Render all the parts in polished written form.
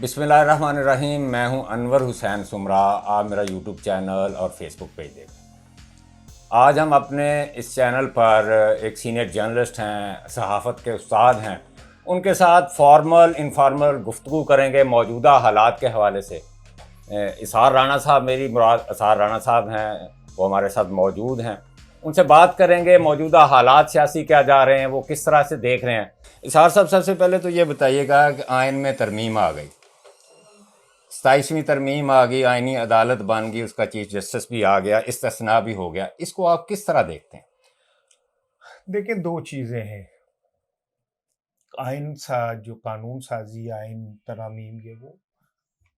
बिस्मिल्लाहिर्रहमानिर्रहीम। मैं हूं अनवर हुसैन सुमरा। आप मेरा यूट्यूब चैनल और फेसबुक पेज देखें। आज हम अपने इस चैनल पर एक सीनियर जर्नलिस्ट हैं, सहाफ़त के उस्ताद हैं, उनके साथ फॉर्मल इनफॉर्मल गुफ्तगू करेंगे मौजूदा हालात के हवाले से। इसार राना साहब, मेरी मुराद इसार राना साहब हैं, वो हमारे साथ मौजूद हैं। उनसे बात करेंगे मौजूदा हालात सियासी क्या जा रहे हैं, वो किस तरह से देख रहे हैं। इसार साहब, सबसे पहले तो ये बताइएगा कि आइन में तरमीम आ गई, 27वीं तरमीम आ गई, आइनी अदालत बन गई, उसका चीफ जस्टिस भी आ गया, इस्तिस्ना भी हो गया। इसको आप किस तरह देखते हैं? देखिए, दो चीज़ें हैं। जो कानून साजी, आइन तरामीम, ये वो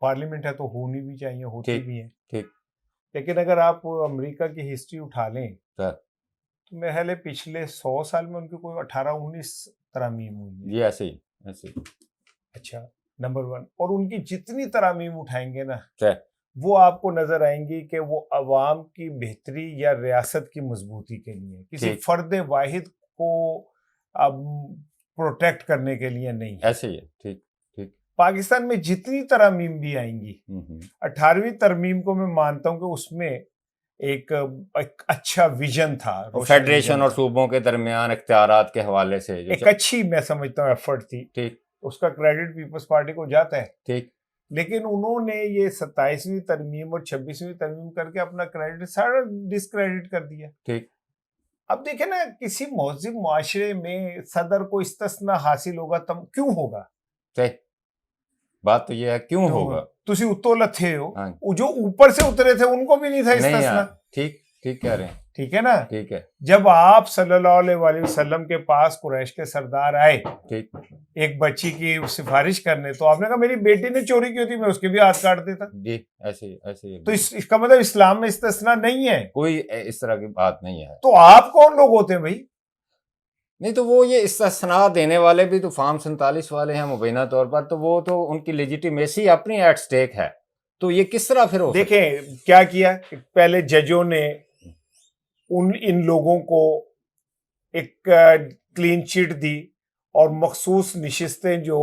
पार्लियामेंट है तो होनी भी चाहिए, होती ठीक भी है। ठीक लेकिन अगर आप अमेरिका की हिस्ट्री उठा लें सर। तो मेरे ख्याल है पिछले 100 साल में उनकी कोई 18-19 तरामीम हुई है। जी, ऐसे ही ऐसे ही। अच्छा, नंबर वन। और उनकी जितनी तरामीम उठाएंगे ना, सर, वो आपको नजर आएंगी कि वो अवाम की बेहतरी या रियासत की मजबूती के लिए, किसी ठीक, फर्द वाहिद को अब प्रोटेक्ट करने के लिए नहीं है। ऐसे ही है। ठीक ठीक। पाकिस्तान में जितनी तरमीम भी आएंगी, 18वीं तरमीम को मैं मानता हूं कि उसमें एक अच्छा विजन था, रोशन फेडरेशन विजन और था, सूबों के दरमियान इख्तियारात के हवाले से एक अच्छी, मैं समझता हूँ, एफर्ट थी। ठीक उसका क्रेडिट पीपल्स पार्टी को जाता है। ठीक लेकिन उन्होंने ये 27वीं तरमीम और 26वीं तरमीम करके अपना क्रेडिट सारा डिसक्रेडिट कर दिया। ठीक। अब देखे ना, किसी महज़िब मुआशरे में सदर को इस्तिस्ना हासिल होगा तब क्यों होगा? सही बात तो ये है, क्यों तो होगा? तुसी उत्तो लथे हो, हाँ, जो ऊपर से उतरे थे उनको भी नहीं था नहीं इस्तिस्ना। यार, ठीक ठीक कह रहे हैं। ठीक है ना? ठीक है। जब आप सल्लल्लाहु अलैहि वसल्लम के पास कुरैश के सरदार आए ठीक। एक बच्ची की सिफारिश करने, तो आपने कहा मेरी बेटी ने चोरी की होती मैं उसके भी हाथ काट देता। जी, ऐसे ही ऐसे ही। तो इसका मतलब इस्लाम में इस्तिस्ना नहीं है। कोई इस तरह की बात नहीं है। तो आप कौन लोग होते हैं भाई? नहीं तो वो ये इस्तिस्ना देने वाले भी तो फार्म 47 वाले हैं मुबैना तौर पर, तो वो तो उनकी लेजिटिमेसी अपनी एट स्टेक है। तो ये किस तरह फिर हो सकता देखें क्या किया, पहले जजों ने इन लोगों को एक क्लीन चिट दी और मखसूस नशिस्तें जो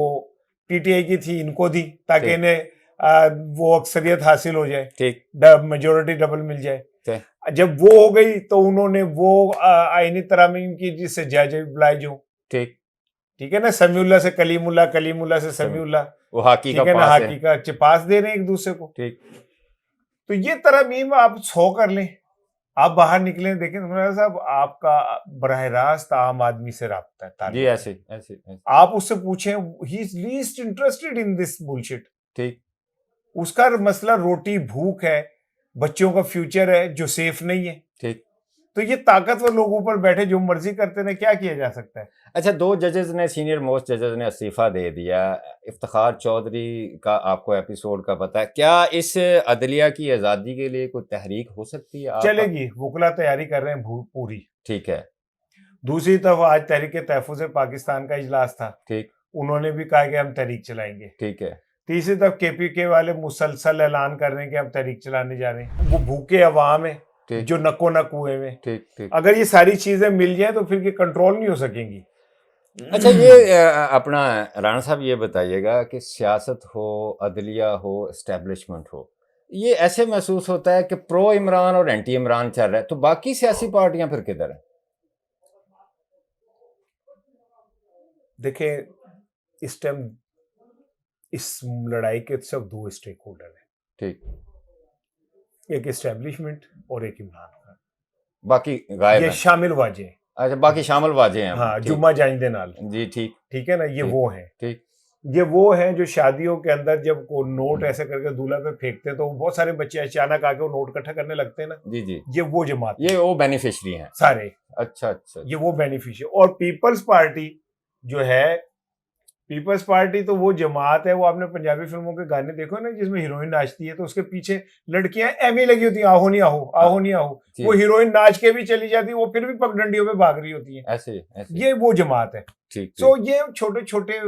पीटीआई की थी इनको दी, ताकि ठीक इन्हें वो अक्सरियत हासिल हो जाए, ठीक मेजोरिटी डबल मिल जाए। ठीक जब वो हो गई तो उन्होंने वो आईनी तरामीम की जिससे जज बुलाए जो। ठीक। ठीक है ना, समीउल्लाह से कलीमुल्लाह, कलीमुल्लाह से समीउल्लाह। वो हाकी का ठीक है ना, पास है। हाकी का पास दे रहे हैं एक दूसरे को। ठीक। तो ये तरमीम आप 100 कर लें, आप बाहर निकलें, देखें सुमेरा साहब, आपका बराह रास्त आम आदमी से राब्ता है, जी, ताल्लुक है। ऐसे ऐसे ऐसे। आप उससे पूछें, he is least interested in this bullshit. ठीक। उसका मसला रोटी भूख है, बच्चों का फ्यूचर है जो सेफ नहीं है। ठीक। तो ये ताकतवर लोग ऊपर बैठे जो मर्जी करते रहे, क्या किया जा सकता है? अच्छा, दो जजेस ने, सीनियर मोस्ट जजेस ने इस्तीफा दे दिया। इफ्तिखार चौधरी का आपको एपिसोड का पता है क्या? इस अदलिया की आज़ादी के लिए कोई तहरीक हो सकती है? आप चलेगी, वकला तैयारी कर रहे हैं पूरी। ठीक है। दूसरी तरफ आज तहरीक तहफ़्फ़ुज़ पाकिस्तान का इजलास था, ठीक उन्होंने भी कहा कि हम तहरीक चलाएंगे। ठीक है। तीसरी तरफ केपीके वाले मुसलसल ऐलान कर रहे हैं कि हम तहरीक चलाने जा रहे हैं। वो भूखे अवाम है ठीक जो नको नक हुए में। ठीक ठीक। अगर ये सारी चीजें मिल जाए तो फिर ये कंट्रोल नहीं हो सकेंगी। अच्छा, ये अपना राणा साहब ये बताइएगा कि सियासत हो, अदलिया हो, एस्टेब्लिशमेंट हो, ये ऐसे महसूस होता है कि प्रो इमरान और एंटी इमरान चल रहा है, तो बाकी सियासी पार्टियां फिर किधर हैं? देखें, इस टाइम इस लड़ाई के सिर्फ दो स्टेक होल्डर हैं, ठीक। एक एस्टेब्लिशमेंट और एक इमरान खान। बाकी गायब ये हैं। शामिल वाजे हैं। अच्छा, बाकी शामिल वाजे हैं। हाँ, ठीक। जुम्मा जाइंदे नाल। जी, ठीक ठीक है ना, ये ठीक वो हैं। ठीक। ये वो हैं जो शादियों के अंदर जब को नोट ऐसे करके दूल्हा पे फेंकते तो बहुत सारे बच्चे अचानक आके वो नोट इकट्ठा करने लगते हैं ना। जी जी। ये वो जमात ये वो बेनिफिशरी हैं सारे, अच्छा अच्छा। ये वो बेनिफिशियल। और पीपल्स पार्टी जो है, पीपल्स पार्टी तो वो जमात है, वो आपने पंजाबी फिल्मों के गाने देखो ना जिसमें हीरोइन नाचती है तो उसके पीछे लड़कियां एमी लगी होती हैं, आहो नहीं आहो, आहो नहीं आहो। जी। वो हीरोइन नाच के भी चली जाती है, वो फिर भी पगडंडियों पे भाग रही होती है। ऐसे ऐसे। ये वो जमात है। ठीक सो ठीक ये छोटे छोटे,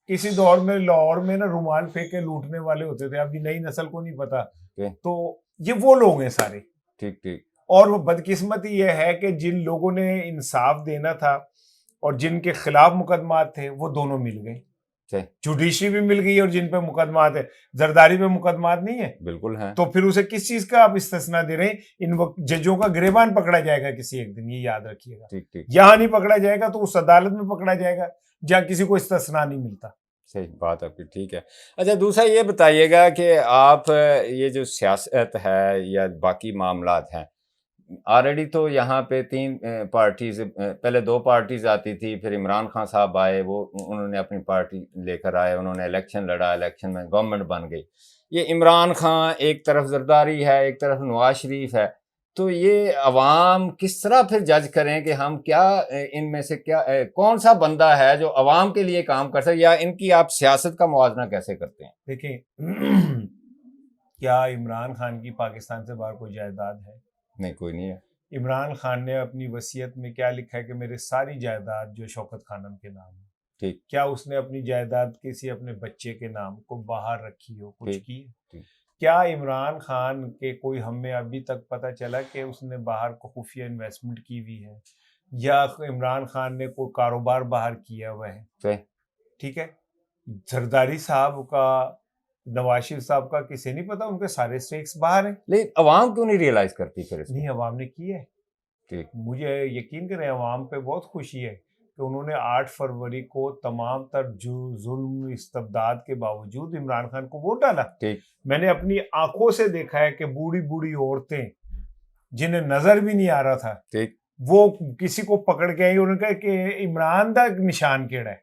किसी दौर में लाहौर में ना रुमाल फेंक के लूटने वाले होते थे, अभी नई नस्ल को नहीं पता। ठीक तो ये वो लोग हैं सारे। ठीक ठीक। और वो बदकिस्मती ये है कि जिन लोगों ने इंसाफ देना था और जिनके खिलाफ मुकदमात थे वो दोनों मिल गए। सही, जुडिशरी भी मिल गई और जिन पे मुकदमात है, जरदारी पे मुकदमात नहीं है, बिल्कुल है। तो फिर उसे किस चीज का आप इस्तिस्ना दे रहे हैं? इन जजों का गिरेबान पकड़ा जाएगा किसी एक दिन, ये याद रखिएगा। ठीक ठीक, यहां नहीं पकड़ा जाएगा तो उस अदालत में पकड़ा जाएगा जहां किसी को इस्तिस्ना नहीं मिलता। सही बात आपकी ठीक है। अच्छा, दूसरा ये बताइएगा कि आप ये जो सियासत है या बाकी मामलात हैं, ऑलरेडी तो यहाँ पे 3 पार्टीज़, पहले 2 पार्टीज़ आती थी, फिर इमरान खान साहब आए, वो उन्होंने अपनी पार्टी लेकर आए, उन्होंने इलेक्शन लड़ा, इलेक्शन में गवर्नमेंट बन गई। ये इमरान खान एक तरफ ज़रदारी है, एक तरफ नवाज शरीफ है, तो ये अवाम किस तरह फिर जज करें कि हम क्या इनमें से क्या कौन सा बंदा है जो अवाम के लिए काम कर सके, या इनकी आप सियासत का मुवाजना कैसे करते हैं? देखिए क्या इमरान खान की पाकिस्तान से बाहर कोई जायदाद है? नहीं, कोई नहीं है। इमरान खान ने अपनी वसीयत में क्या लिखा है कि मेरे सारी जायदाद जो शौकत खानम के नाम है? ठीक क्या उसने अपनी जायदाद किसी अपने बच्चे के नाम को बाहर रखी हो, कुछ ठीक की? ठीक, क्या इमरान खान के कोई हमें अभी तक पता चला कि उसने बाहर को खुफिया इन्वेस्टमेंट की हुई है, या इमरान खान ने कोई कारोबार बाहर किया हुआ है? सही, ठीक है, जरदारी साहब का, नवाज शरीफ साहब का किसी नहीं पता, उनके सारे स्टेक्स बाहर हैं। लेकिन अवाम क्यों नहीं रियलाइज करती फिर इसको? नहीं, अवाम ने की है। ठीक, मुझे यकीन करें, अवाम पे बहुत खुशी है कि उन्होंने 8 फरवरी को तमाम तर जुल्म इस्तबदाद के बावजूद इमरान खान को वोट डाला। ठीक, मैंने अपनी आंखों से देखा है कि बूढ़ी बूढ़ी औरतें जिन्हें नजर भी नहीं आ रहा था, ठीक, वो किसी को पकड़ के आई, उन्होंने कहा कि इमरान दा निशान केड़ा है।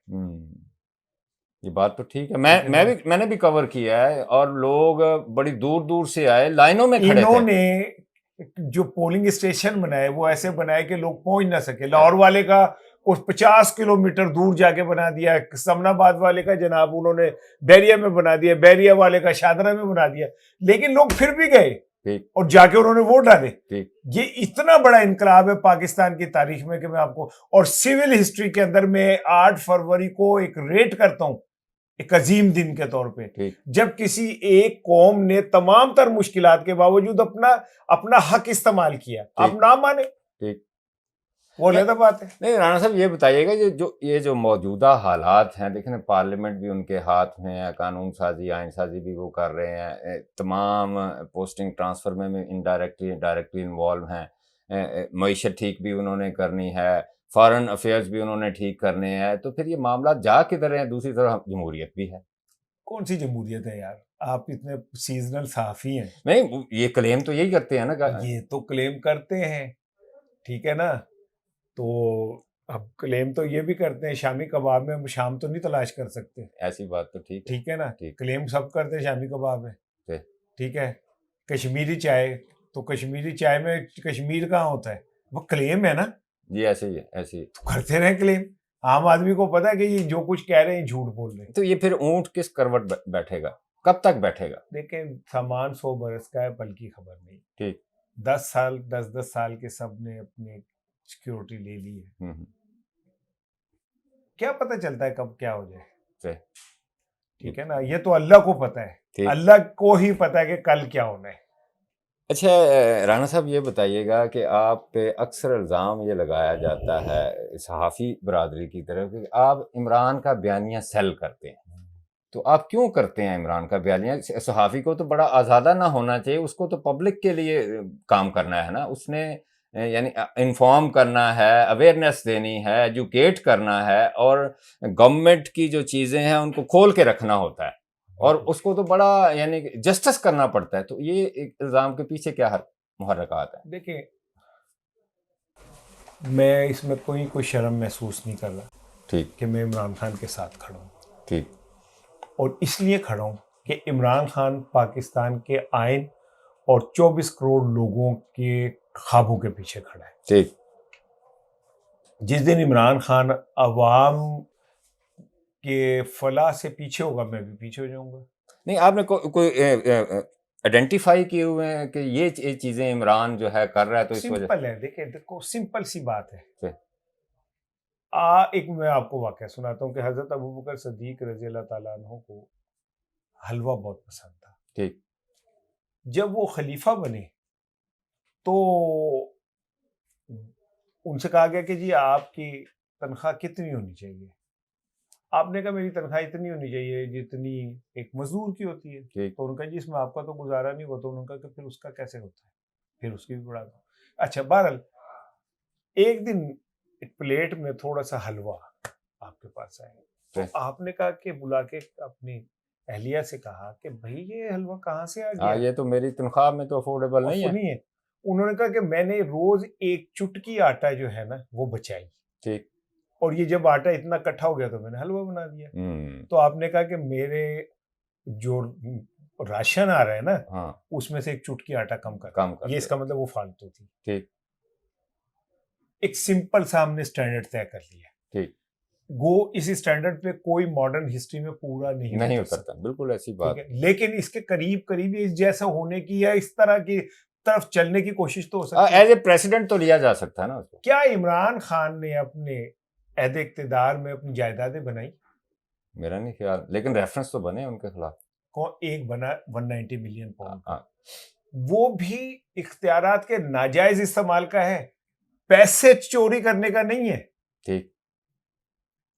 ये बात तो ठीक है। ठीक है ना? मैंने भी कवर किया है, और लोग बड़ी दूर दूर से आए, लाइनों में खड़े थे। इन्होंने जो पोलिंग स्टेशन बनाए वो ऐसे बनाए कि लोग पहुंच ना सके। लाहौर वाले का कुछ 50 किलोमीटर दूर जाके बना दिया, समनाबाद वाले का जनाब उन्होंने बैरिया में बना दिया, बैरिया वाले का शादरा में बना दिया, लेकिन लोग फिर भी गए ठीक और जाके उन्होंने वोट डाले। ठीक, ये इतना बड़ा इनकलाब है पाकिस्तान की तारीख में कि मैं आपको, और सिविल हिस्ट्री के अंदर मैं 8 फरवरी को एक रेट करता हूं एक अजीम दिन के तौर पे, ठीक, जब किसी एक कौम ने तमाम तर मुश्किलात के बावजूद अपना अपना हक इस्तेमाल किया। आप ना माने, ठीक। वो अलग बात है। नहीं, राणा साहब ये बताइएगा, ये जो मौजूदा हालात हैं, देखें पार्लियामेंट भी उनके हाथ में है, कानून साजी आइन साजी भी वो कर रहे हैं, तमाम पोस्टिंग ट्रांसफ़र में इनडायरेक्टली डायरेक्टली इन्वॉल्व हैं, मईशत ठीक भी उन्होंने करनी है, फॉरेन अफेयर्स भी उन्होंने ठीक करने हैं, तो फिर ये मामला जा किधर हैं? दूसरी तरफ जमहूरियत भी है। कौन सी जमहूरियत है यार? आप इतने सीजनल सहाफी हैं। नहीं, ये क्लेम तो यही करते हैं ना। ये तो क्लेम करते हैं, ठीक है ना, तो अब क्लेम तो ये भी करते हैं, शामी कबाब में हम शाम तो नहीं तलाश कर सकते। ऐसी बात तो ठीक है। ठीक है ना, ठीक, क्लेम सब करते हैं शामी कबाब में। ठीक, ठीक है, कश्मीरी चाय, तो कश्मीरी चाय में कश्मीर कहाँ होता है? वो क्लेम है ना, जी ऐसे ही है, ऐसे ही। तो करते रहे क्लेम। आम आदमी को पता है कि ये जो कुछ कह रहे हैं झूठ बोल रहे हैं। तो ये फिर ऊंट किस करवट बैठेगा, कब तक बैठेगा? देखें, सामान 100 बरस का है, पल की खबर नहीं। ठीक, 10 साल 10-10 साल के सब ने अपनी सिक्योरिटी ले ली है। क्या पता चलता है कब क्या हो जाए? सही, ठीक है ना, ये तो अल्लाह को पता है, ठीक। अल्लाह को ही पता है कि कल क्या होना है। अच्छा, राणा साहब ये बताइएगा कि आप पे अक्सर इल्ज़ाम ये लगाया जाता है सहाफ़ी बरादरी की तरफ कि आप इमरान का बयानिया सेल करते हैं। तो आप क्यों करते हैं इमरान का बयानिया? सहाफ़ी को तो बड़ा आज़ादा ना होना चाहिए, उसको तो पब्लिक के लिए काम करना है ना, उसने यानी इन्फॉर्म करना है, अवेयरनेस देनी है, एजुकेट करना है, और गवर्नमेंट की जो चीज़ें हैं उनको खोल के रखना होता है, और उसको तो बड़ा यानी जस्टिस करना पड़ता है। तो ये इल्ज़ाम के पीछे क्या मुहर्रिकात है? देखिए, मैं इसमें कोई शर्म महसूस नहीं कर रहा। ठीक, कि मैं इमरान खान के साथ खड़ा हूँ, ठीक, और इसलिए खड़ा हूँ कि इमरान खान पाकिस्तान के आइन और 24 करोड़ लोगों के ख्वाबों के पीछे खड़ा है। ठीक, जिस दिन इमरान खान अवाम के फलाह से पीछे होगा, मैं भी पीछे हो जाऊंगा। नहीं, आपने कोई आइडेंटिफाई किए हुए हैं कि ये चीज़ें इमरान जो है कर रहा है, तो इस वजह सिंपल है, देखिए, देखो सिंपल सी बात है। से? एक मैं आपको वाकया सुनाता हूँ कि हजरत अबू बकर सदीक रज़ी अल्लाह ताला अन्हु को हलवा बहुत पसंद था। ठीक, जब वो खलीफा बने तो उनसे कहा गया कि जी आपकी तनख्वाह कितनी होनी चाहिए? आपने कहा मेरी तनख्वाह इतनी होनी चाहिए जितनी एक मजदूर की होती है। ठीक। तो उनका जी इसमें आपका तो गुजारा नहीं होता। तो उनका कि फिर उसका कैसे होता है, फिर उसकी भी बढ़ा दो। अच्छा, बहरहाल एक दिन एक प्लेट में थोड़ा सा हलवा आपके पास आया, तो ठीक। आपने कहा कि बुला के अपनी अहलिया से कहा कि भाई ये हलवा कहाँ से आ गया, हाँ, ये तो मेरी तनख्वाह में तो अफोर्डेबल नहीं है। नहीं है। उन्होंने कहा कि मैंने रोज एक चुटकी आटा जो है ना वो बचाई, ठीक। और ये जब आटा इतना इकट्ठा हो गया तो मैंने हलवा बना दिया। तो आपने कहा कि मेरे जो राशन आ रहा है ना, हाँ, उसमें से एक चुटकी आटा कम कर कर ये दे। इसका मतलब वो फालतू थी। ठीक। एक सिंपल सा हमने स्टैंडर्ड तय कर लिया। ठीक। गो इस स्टैंडर्ड पे कोई मॉडर्न हिस्ट्री में पूरा नहीं उतरता, बिल्कुल ऐसी बात है, लेकिन इसके करीब करीब इस जैसा होने की या इस तरह की तरफ चलने की कोशिश तो हो सकती है। एज ए प्रेसिडेंट तो लिया जा सकता है ना उसको। क्या इमरान खान ने अपने अहद इक़्तिदार में अपनी जायदादें बनाई? मेरा नहीं ख्याल, लेकिन रेफरेंस तो बने उनके खिलाफ। कौन एक बना 190 मिलियन पाउंड का, वो भी इख्तियारात के नाजायज इस्तेमाल का है, पैसे चोरी करने का नहीं है। ठीक।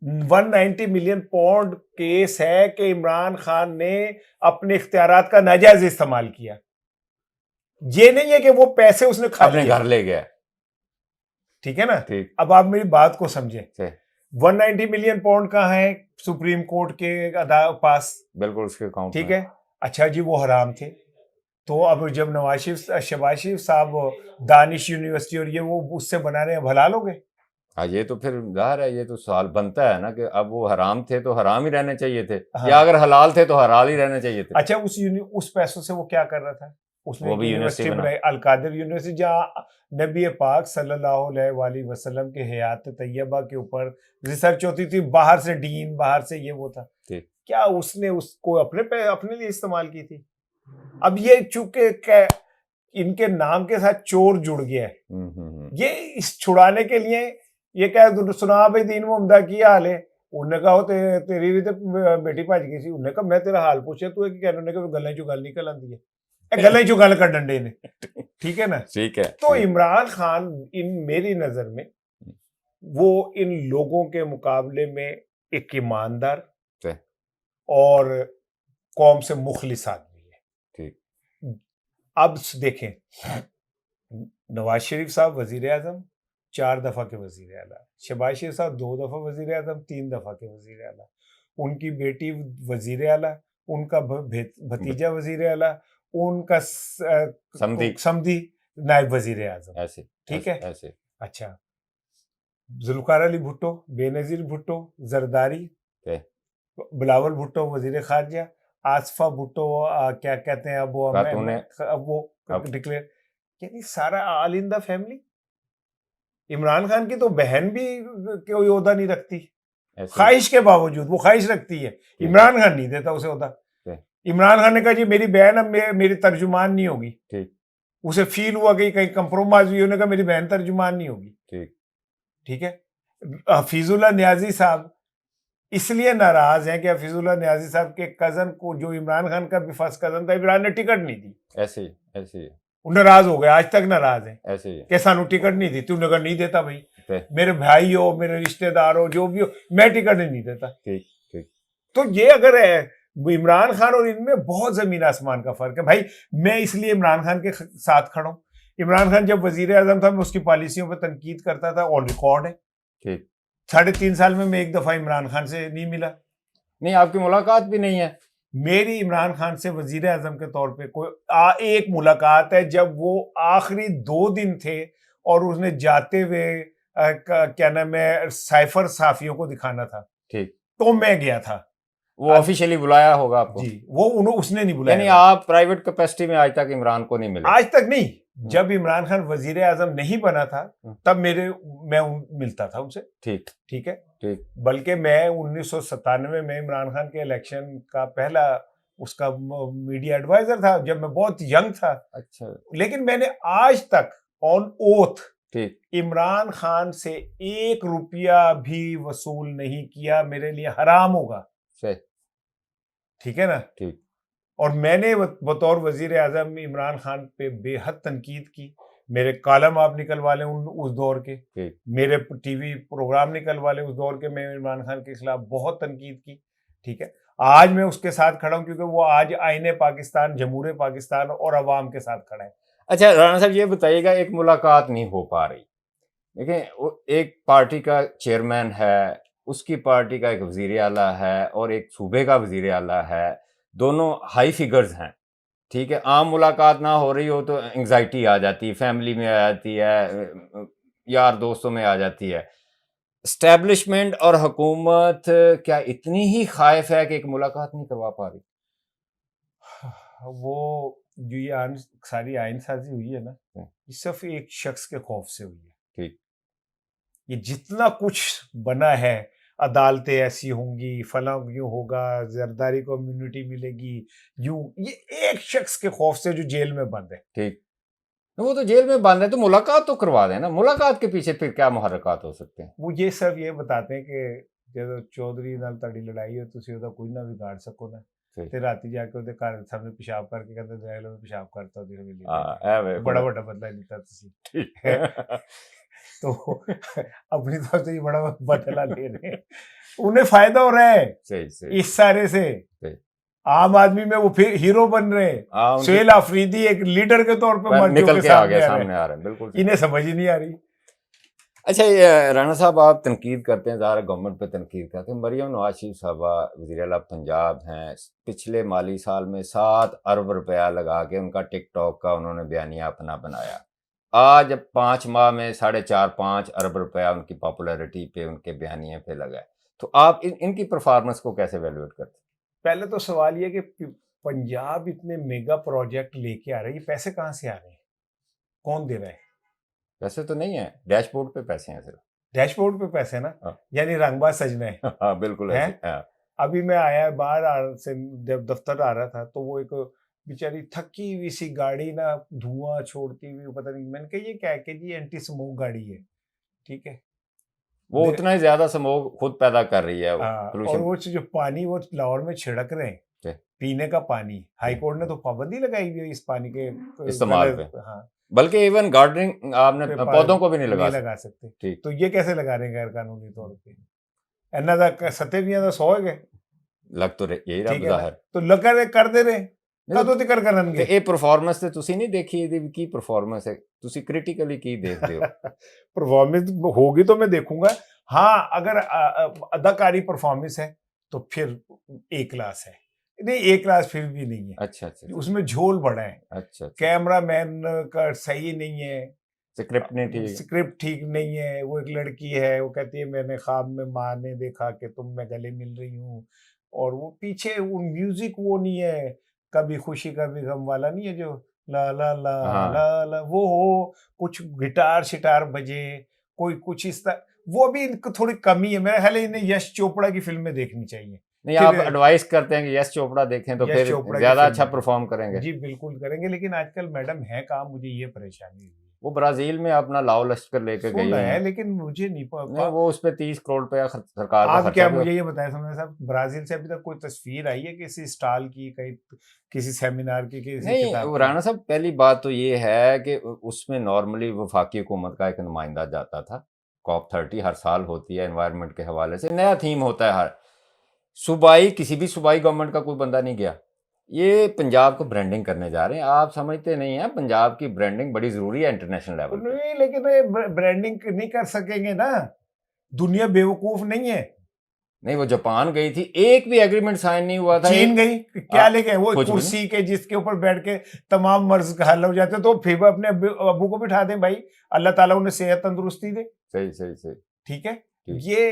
190 मिलियन पाउंड केस है कि इमरान खान ने अपने इख्तियारात का नाजायज इस्तेमाल किया। ये नहीं है कि वो पैसे उसने खा अपने घर ले गया। ठीक है ना? ठीक। अब आप मेरी बात को समझें। 190 मिलियन पाउंड कहाँ है? सुप्रीम कोर्ट के पास, बिल्कुल उसके अकाउंट। ठीक है, अच्छा जी, वो हराम थे। तो अब जब शहबाज शरीफ साहब दानिश यूनिवर्सिटी और ये वो उससे बना रहे हैं, भला लोगे? हाँ, ये तो फिर जाहिर है, ये तो सवाल बनता है ना कि अब वो हराम थे तो हराम ही रहने चाहिए थे। हाँ। या अगर हलाल थे तो हलाल ही रहने चाहिए थे। अच्छा, उस पैसों से वो क्या कर रहा था? उसने वो भी यूनिवर्सिटी बनाई, अल कादिर यूनिवर्सिटी, जहाँ नबी पाक सल्लल्लाहु अलैहि वसल्लम के हयात तैयबा के ऊपर रिसर्च होती थी। बाहर से डीन, बाहर से ये वो था। क्या उसने उसको अपने लिए इस्तेमाल की थी? अब ये चूंकि इनके नाम के साथ चोर जुड़ गया है, ये इस छुड़ाने के लिए ये क्या सुना भाई दीन मोहम्मदा की हाल है। उन्हें कहा तेरी भी तो बेटी भज गई थी। उन्हें कहा मैं तेरा हाल पूछे तू क्या कहने गल चो गल निकल आती है, गल चो गल कर डंडे ने। ठीक है ना? ठीक है। तो इमरान खान मेरी नजर में वो इन लोगों के मुकाबले में एक ईमानदार और कौम से मुखलिस आदमी है। ठीक। अब देखें, नवाज शरीफ साहब वजीर आजम 4 दफा के वजीर आला, शहबाज शरीफ साहब 2 दफा वजीर आजम, 3 दफा के वजीर आला, उनकी बेटी वजीर आला, उनका भतीजा वजीर आला, उनका समधी नायब वजीर आजम। ऐसे ठीक है ऐसे। अच्छा, जुल्फकार अली भुट्टो, बेनजीर भुट्टो, जरदारी, बिलावल भुट्टो वजीर खारजा, आसफा भुट्टो क्या कहते हैं अब वो डिक्लेयर, यानी सारा all in the family. Imran Khan की तो बहन भी कोई ओहदा नहीं रखती, ख्वाहिश के बावजूद वो ख्वाहिश रखती है। इमरान खान नहीं देता उसे ओहदा। इमरान खान ने कहा जी मेरी बहन अब मेरी तर्जुमान नहीं होगी। उसे फील हुआ कि कहीं कंप्रोमाइज हुई, उन्होंने कहा मेरी बहन तर्जुमान नहीं होगी। ठीक है। हफीजुल्लाह न्याजी साहब इसलिए नाराज हैं कि हफीजुल्लाह न्याजी साहब के कजन को, जो इमरान खान का भी फर्स्ट कजन था, इमरान ने टिकट नहीं दी। ऐसे ऐसे नाराज हो गए, आज तक नाराज हैं। ऐसे कि सानू टिकट नहीं दी। तूने कहा नहीं देता भाई, मेरे भाई हो, मेरे रिश्तेदार हो, जो भी हो, मैं टिकट नहीं देता। ठीक ठीक। तो ये अगर है इमरान खान और इनमें बहुत जमीन आसमान का फर्क है भाई। मैं इसलिए इमरान खान के साथ खड़ा हूं। इमरान खान जब वजीर आजम था, मैं उसकी पॉलिसियों पर तनकीद करता था, ऑन रिकॉर्ड है। ठीक। 3.5 साल में मैं एक दफा इमरान खान से नहीं मिला। नहीं, आपकी मुलाकात भी नहीं है। मेरी इमरान खान से वजीर आजम के तौर पे कोई एक मुलाकात है, जब वो आखिरी 2 दिन थे और उसने जाते हुए क्या नाम है साइफर साफियों को दिखाना था। ठीक। तो मैं गया था। वो ऑफिशियली बुलाया होगा आपको? जी, वो उसने नहीं बुलाया। यानी आप प्राइवेट कैपेसिटी में आज तक इमरान को नहीं मिले? आज तक नहीं। जब इमरान खान वजीर आजम नहीं बना था तब मैं मिलता था उनसे। ठीक ठीक है। ठीक। बल्कि मैं 1997 में इमरान खान के इलेक्शन का पहला उसका मीडिया एडवाइजर था, जब मैं बहुत यंग था। अच्छा। लेकिन मैंने आज तक ऑन ओथ इमरान खान से 1 रुपया भी वसूल नहीं किया। मेरे लिए हराम होगा। ठीक है ना? ठीक। और मैंने बतौर वजीर आजम इमरान खान पे बेहद तनकीद की। मेरे कॉलम आप निकलवा लें उस दौर के, ठीक। मेरे टीवी प्रोग्राम निकलवा लें उस दौर के, मैं इमरान खान के खिलाफ बहुत तनकीद की, ठीक है। आज मैं उसके साथ खड़ा हूँ क्योंकि वो आज आईने पाकिस्तान, जमहूर पाकिस्तान और अवाम के साथ खड़ा है। अच्छा राणा साहब, ये बताइएगा, एक मुलाकात नहीं हो पा रही, देखिए वो एक पार्टी का चेयरमैन है, उसकी पार्टी का एक वजीर आला है और एक सूबे का वजीर आला है, दोनों हाई फिगर्स हैं, ठीक है। आम मुलाकात ना हो रही हो तो एंग्जाइटी आ जाती है, फैमिली में आ जाती है, यार दोस्तों में आ जाती है। एस्टेब्लिशमेंट और हुकूमत क्या इतनी ही खाइफ है कि एक मुलाकात नहीं करवा पा रही? वो जो ये सारी आइनसाजी हुई है ना, ये सिर्फ एक शख्स के खौफ से हुई है। ठीक। ये जितना कुछ बना है, अदालतें ऐसी होंगी, फलां यूं होगा, जरदारी को इम्यूनिटी मिलेगी, यूं, ये एक शख्स के खौफ से जो जेल में बंद है। ठीक, वो तो जेल में बंद है, तो मुलाकात तो करवा देना, मुलाकात के पीछे फिर क्या मुहर्रकात हो सकते हैं? वो ये सब ये बताते हैं कि ਜਦੋਂ ਚੌਧਰੀ ਨਾਲ ਤੁਹਾਡੀ ਲੜਾਈ ਹੋ ਤੁਸੀਂ ਉਹਦਾ ਕੋਈ ਨਾ ਵਿਗਾੜ ਸਕੋ ਨਾ, ठीक। ਤੇ ਰਾਤੀ ਜਾ ਕੇ ਉਹਦੇ ਘਰ ਸਾਹਮਣੇ ਪਿਸ਼ਾਬ ਕਰਕੇ ਕਹਿੰਦੇ ਦੇਖ ਲਓ ਪਿਸ਼ਾਬ ਕਰਤਾ ਉਹਦੀ ਹਵੇਲੀ ਤੇ। हाँ, ए वे बड़ा बड़ा बदला लिया ਤੁਸੀਂ। ठीक है। तो अपनी तरफ से ये बड़ा बदला ले रहे हैं, उन्हें फायदा हो रहा है सही सही इस सारे से। सही। आम आदमी में वो फिर हीरो बन रहे हैं, हाँ, उनकी सुहेल अफरीदी एक लीडर के तौर पे मंचों निकल के के आ गया, सामने आ रहे सामने आ रहे हैं, बिल्कुल हैं। सही। इन्हें समझ ही नहीं आ रही। अच्छा ये राणा साहब, आप तनकीद करते हैं, ज़ाहिर गवर्नमेंट पे तनकीद करते हैं। मरियम नवाज शरीफ साहबा वज़ीर आला पंजाब हैं, पिछले माली साल में 7 अरब रुपया लगा के उनका टिकटॉक का उन्होंने बयानिया अपना बनाया। आज 5 माह में 4.5-5 अरब रुपया उनकी पॉपुलैरिटी पे, उनके बयानिए पे लगा है। तो आप इनकी परफॉर्मेंस को कैसे वैल्यूएट करते हैं? पहले तो सवाल ये कि पंजाब इतने मेगा प्रोजेक्ट लेके आ रही है, पैसे कहाँ से आ रहे हैं, कौन दे रहा है? पैसे तो नहीं है, डैशबोर्ड पे पैसे हैं सिर्फ। डैशबोर्ड पे पैसे ना, हाँ। यानी रंगबाज सजना है। हाँ बिल्कुल है? ऐसे, हाँ। अभी मैं आया बाहर से, जब दफ्तर आ रहा था तो वो एक बेचारी थकी हुई सी गाड़ी ना धुआं छोड़ती हुई, पता नहीं, मैंने कहा ये क्या है? कि जी एंटी स्मोक गाड़ी है, ठीक है। वो उतना ही ज्यादा स्मोक खुद पैदा कर रही है, और पोल्यूशन। वो जो पानी वो लाहौर में छिड़क रहे हैं, पीने का पानी, हाई कोर्ट ने तो पाबंदी लगाई हुई है इस पानी के इस्तेमाल पे। हाँ, बल्कि इवन गार्डनिंग आपने पौधों को भी नहीं लगा सकते। ठीक। तो ये कैसे लगा रहे हैं गैर कानूनी तौर पे? इन्ना दा सत्ते भी 100 गए लग तो यही रहा ਜ਼ਾਹਿਰ। तो लगा रहे कर दे रहे ਕਦੋਂ ਤੱਕ ਕਰਨਗੇ? ਤੇ ਇਹ ਪਰਫਾਰਮੈਂਸ ਤੇ ਤੁਸੀਂ ਨਹੀਂ ਦੇਖੀ, ਇਹਦੀ ਕੀ ਪਰਫਾਰਮੈਂਸ ਹੈ, ਤੁਸੀਂ ਕ੍ਰਿਟੀਕਲੀ ਕੀ ਦੇਖਦੇ ਹੋ? परफॉर्मेंस होगी तो मैं देखूंगा। हाँ, अगर अदाकारी परफॉर्मेंस है तो फिर ए क्लास है, नहीं ए क्लास फिर भी नहीं है। अच्छा अच्छा, उसमें झोल बड़ा है। अच्छा, कैमरा मैन का सही नहीं है, स्क्रिप्ट नहीं ठीक, स्क्रिप्ट ठीक नहीं है। वो एक लड़की है, वो कहती है मैंने ख्वाब में माँ ने देखा कि तुम मैं गले मिल रही हूँ, और वो पीछे वो म्यूजिक वो नहीं है, कभी खुशी कभी गम वाला नहीं है जो ला ला ला हाँ। ला ला, वो हो कुछ गिटार शिटार बजे, कोई कुछ इस तरह, वो भी इनको थोड़ी कमी है। मेरा ख्याल है इन्हें यश चोपड़ा की फिल्में देखनी चाहिए। नहीं आप एडवाइस करते हैं कि यश चोपड़ा देखें तो फिर ज्यादा अच्छा परफॉर्म करेंगे? जी बिल्कुल करेंगे, लेकिन आजकल मैडम है कहाँ, मुझे ये परेशानी हुई। वो ब्राजील में अपना लाओ लश्कर लेकर गई है, लेकिन मुझे नहीं पता, वो उस पे 30 करोड़ रुपया सरकार आप क्या मुझे ये बताया समझ साहब, ब्राजील से अभी तक कोई तस्वीर आई है किसी स्टॉल की, कहीं किसी सेमिनार की, किसी नहीं? राणा साहब पहली बात तो ये है कि उसमें नॉर्मली वफाकी हुकूमत का एक नुमाइंदा जाता था। COP30 हर साल होती है, एनवायरनमेंट के हवाले से नया थीम होता है। हर सूबाई, किसी भी सूबाई गवर्नमेंट का कोई बंदा नहीं गया। ये पंजाब को ब्रांडिंग करने जा रहे हैं, आप समझते नहीं हैं पंजाब की ब्रांडिंग बड़ी जरूरी है इंटरनेशनल लेवल पे। नहीं, लेकिन ब्रांडिंग नहीं कर सकेंगे ना, दुनिया बेवकूफ नहीं है। नहीं, वो जापान गई थी, एक भी एग्रीमेंट साइन नहीं हुआ था। चीन गई, क्या लेके वो कुर्सी के जिसके ऊपर बैठ के तमाम मर्ज हल हो जाते, तो फिर अपने अबू को बिठा दें भाई, अल्लाह ताला उन्हें सेहत तंदुरुस्ती दे। सही सही सही, ठीक है। ये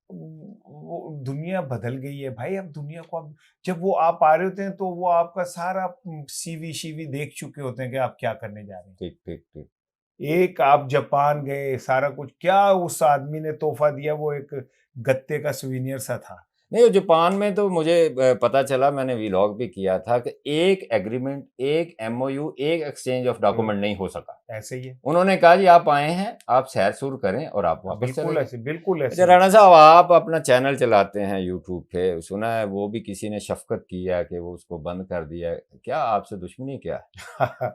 वो दुनिया बदल गई है भाई। अब दुनिया को, अब जब वो आप आ रहे होते हैं तो वो आपका सारा सीवी देख चुके होते हैं कि आप क्या करने जा रहे हैं। ठीक ठीक ठीक। एक आप जापान गए, सारा कुछ क्या उस आदमी ने तोहफा दिया, वो एक गत्ते का सुवीनियर सा था। नहीं, जापान में तो मुझे पता चला, मैंने व्लॉग भी किया था कि एक एग्रीमेंट, एक MOU, एक एक्सचेंज ऑफ डॉक्यूमेंट नहीं हो सका। ऐसे ही है। उन्होंने कहा जी आप आए हैं, आप सैर सूर करें और आप वापस चले ऐसे, बिल्कुल ऐसे। अच्छा राणा साहब, आप अपना चैनल चलाते हैं यूट्यूब पे, सुना है वो भी किसी ने शफकत की है कि वो उसको बंद कर दिया है, क्या आपसे दुश्मनी क्या है?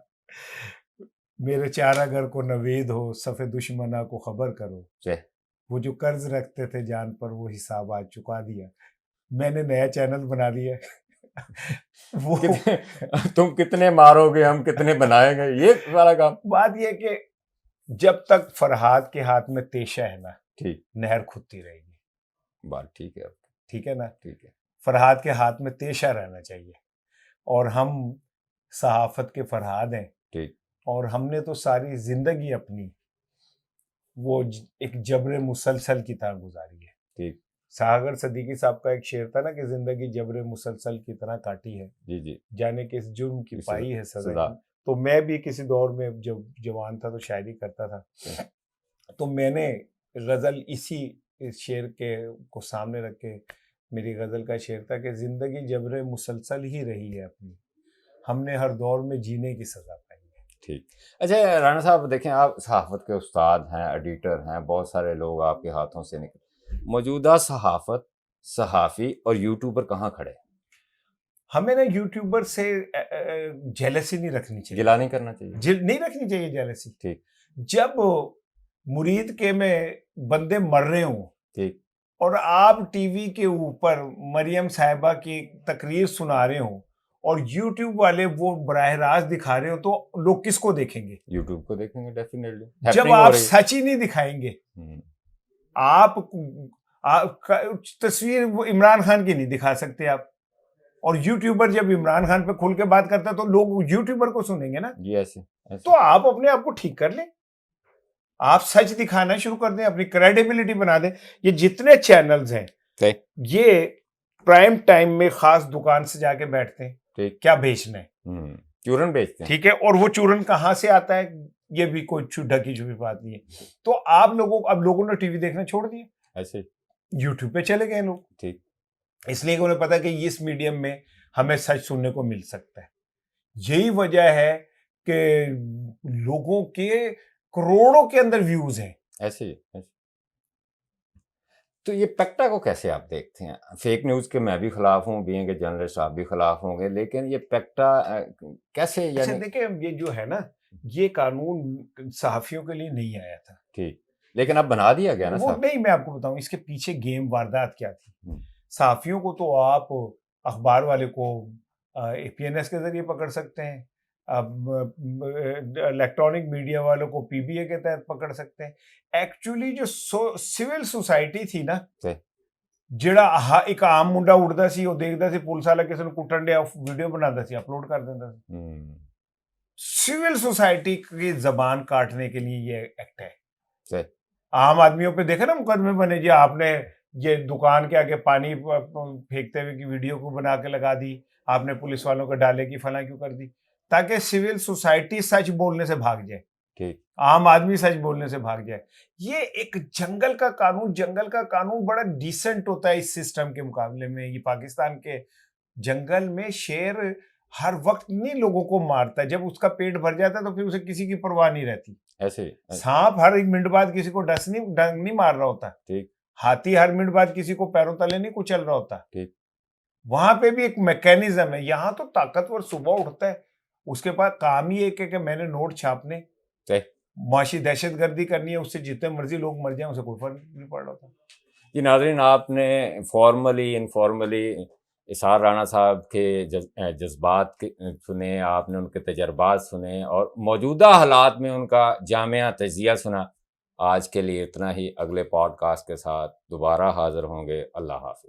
मेरे चारा घर को नवेद हो, सफ़े दुश्मना को खबर करो। जय। वो जो कर्ज रखते थे जान पर, वो हिसाब आज चुका दिया। मैंने नया चैनल बना लिया है। वो तुम कितने मारोगे, हम कितने बनाएंगे, ये वाला काम। बात ये कि जब तक फरहाद के हाथ में तेशा है ना, ठीक, नहर खुदती रहेगी। बात ठीक है आपकी। ठीक है ना? ठीक है। फरहाद के हाथ में तेशा रहना चाहिए, और हम सहाफत के फरहाद हैं। ठीक। और हमने तो सारी जिंदगी अपनी वो एक जबरे मुसलसल की तरह गुजारी है। ठीक। सागर सदीकी साहब का एक शेर था ना कि जिंदगी जबरे मुसलसल की तरह काटी है, जी जी। जाने किस जुर्म की पाई है सजा। सजा। तो मैं भी किसी दौर में जब जवान था तो शायरी करता था, तो मैंने गजल इसी इस शेर के को सामने रख के, मेरी गजल का शेर था कि जिंदगी जबरे मुसलसल ही रही है अपनी, हमने हर दौर में जीने की सजा पाई है। ठीक। अच्छा राणा साहब, देखें आप सहाफ़त के उस्ताद हैं, एडिटर हैं, बहुत सारे लोग आपके हाथों से निकले। मौजूदा सहाफ़त, सहाफ़ी और यूट्यूबर कहाँ खड़े? हमें ना यूट्यूबर से जेलसी नहीं रखनी चाहिए, गिला नहीं करना चाहिए, नहीं रखनी चाहिए जेलसी। ठीक। जब मुरीद के में बंदे मर रहे हों, ठीक, और आप टीवी के ऊपर मरियम साहिबा की तकरीर सुना रहे हो और यूट्यूब वाले वो बराह रास्त दिखा रहे हो, तो लोग किसको देखेंगे? यूट्यूब को देखेंगे डेफिनेटली। जब आप सच ही नहीं दिखाएंगे। आप तस्वीर वो इमरान खान की नहीं दिखा सकते आप, और यूट्यूबर जब इमरान खान पे खुल के बात करता है तो लोग यूट्यूबर को सुनेंगे ना। जी ऐसे। तो आप अपने आप को ठीक कर लें, आप सच दिखाना शुरू कर दें, अपनी क्रेडिबिलिटी बना दें। ये जितने चैनल्स हैं, ये प्राइम टाइम में खास दुकान से जाके बैठते हैं, ठीक, क्या बेचना है, चूरन बेचते हैं, ठीक है, और वो चूरन कहाँ से आता है, ये भी कोई ढकी छुपी बात नहीं है। तो आप लोगों ने टीवी देखना छोड़ दिया, ऐसे यूट्यूब पे चले गए लोग। ठीक, इसलिए उन्हें पता है कि इस मीडियम में हमें सच सुनने को मिल सकता है। यही वजह है कि लोगों के करोड़ों के अंदर व्यूज हैं। ऐसे ही। तो ये पेक्टा को कैसे आप देखते हैं? फेक न्यूज़ के मैं भी खिलाफ हूँ, बीइंग ए जर्नलिस्ट आप भी खिलाफ होंगे, लेकिन ये पेक्टा कैसे, यानी देखिए ये जो है ना, ये कानून सहाफियों के लिए नहीं आया था। ठीक, लेकिन अब बना दिया गया ना वो साहब। नहीं, मैं आपको बताऊं इसके पीछे गेम वारदात क्या थी। सहाफियों को तो आप अखबार वाले को APNS के जरिए पकड़ सकते हैं, अब इलेक्ट्रॉनिक मीडिया वालों को PBA के तहत पकड़ सकते हैं। एक्चुअली जो सिविल सोसाइटी थी ना, ਜਿਹੜਾ ਇੱਕ ਆਮ ਮੁੰਡਾ ਉੱਠਦਾ ਸੀ, ਉਹ ਦੇਖਦਾ ਸੀ ਪੁਲਿਸ ਵਾਲਾ ਕਿਸੇ ਨੂੰ ਕੁੱਟਣ ਡਿਆ, ਵੀਡੀਓ ਬਣਾਉਂਦਾ ਸੀ, अपलोड कर देता ਸੀ। सिविल सोसाइटी की जबान काटने के लिए ये एक्ट है। आम आदमियों पे देखे ना मुकदमे बने, जी आपने ये दुकान के आगे पानी फेंकते हुए की वीडियो को बना के लगा दी, आपने पुलिस वालों को डाले की फला क्यों कर दी, ताकि सिविल सोसाइटी सच बोलने से भाग जाए, आम आदमी सच बोलने से भाग जाए। ये एक जंगल का कानून बड़ा डिसेंट होता है इस सिस्टम के मुकाबले में। ये पाकिस्तान के जंगल में शेर हर वक्त नहीं लोगों को मारता है, जब उसका पेट भर जाता है तो फिर उसे किसी की परवाह नहीं रहती। ऐसे सांप हर एक मिनट बाद किसी को डंग नहीं मार रहा होता, हाथी हर मिनट बाद किसी को पैरों तले नहीं कुचल रहा होता। वहां पे भी एक मैकेनिज्म है। यहाँ तो ताकतवर सुबह उठता है, उसके पास काम ही एक है कि मैंने नोट छापने, माशी दहशतगर्दी करनी है, उससे जितने मर्जी लोग मर जाएं उसे कोई फर्क नहीं पड़ रहा था। जी नाज़रीन, आपने फॉर्मली इनफॉर्मली इसार राणा साहब के जज्बात सुने, आपने उनके तजर्बात सुने और मौजूदा हालात में उनका जामिया तजिया सुना। आज के लिए इतना ही, अगले पॉडकास्ट के साथ दोबारा हाजिर होंगे। अल्लाह हाफ़िज़।